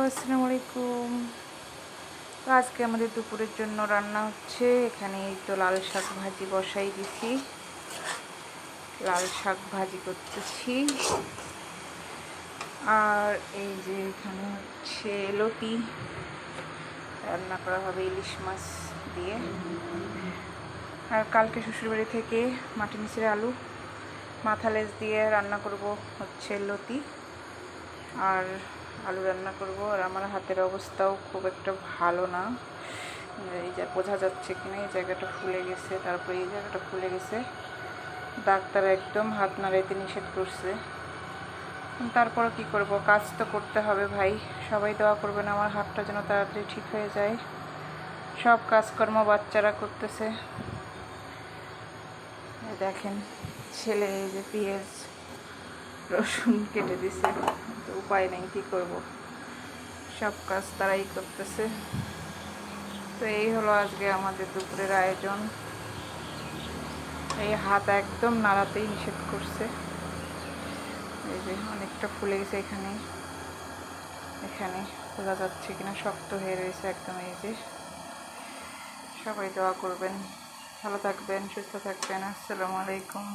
আসসালামু আলাইকুম। তো আজকে আমাদের দুপুরের জন্য রান্না হচ্ছে। এখানে এই তো লাল শাক ভাজি বসাই দিছি, লাল শাক ভাজি করতেছি। আর এই যে এখানে হচ্ছে লতি রান্না করা হবে ইলিশ মাছ দিয়ে। আর কালকে শ্বশুরবাড়ি থেকে মাটি নিচের আলু মাথা লেজ দিয়ে রান্না করব হচ্ছে লতি আর আলু রান্না করব। আর আমার হাতের অবস্থাও খুব একটা ভালো না, এই যে বোঝা যাচ্ছে কিনা, এই জায়গাটা ফুলে গেছে, তারপরে এই জায়গাটা ফুলে গেছে। ডাক্তার একদম হাত নাড়াইতে নিষেধ করছে, তারপর কি করব, কাজ তো করতে হবে ভাই। সবাই দোয়া করবেন আমার হাতটা যেন তাড়াতাড়ি ঠিক হয়ে যায়। সব কাজকর্ম বাচ্চারা করতেছে। দেখেন ছেলে এই যে পেঁয়াজ রসুন কেটে দিছে, তো উপায় নেই, কী করব, সব কাজ তারাই করতেছে। তো এই হলো আজকে আমাদের দুপুরের আয়োজন। এই হাত একদম নাড়াতেই নিষেধ করছে। এই যে অনেকটা ফুলে গেছে, এখানে এখানে বোঝা যাচ্ছে কিনা, শক্ত হয়ে রয়েছে একদম। এই যে সবাই দোয়া করবেন, ভালো থাকবেন, সুস্থ থাকবেন। আসসালামু আলাইকুম।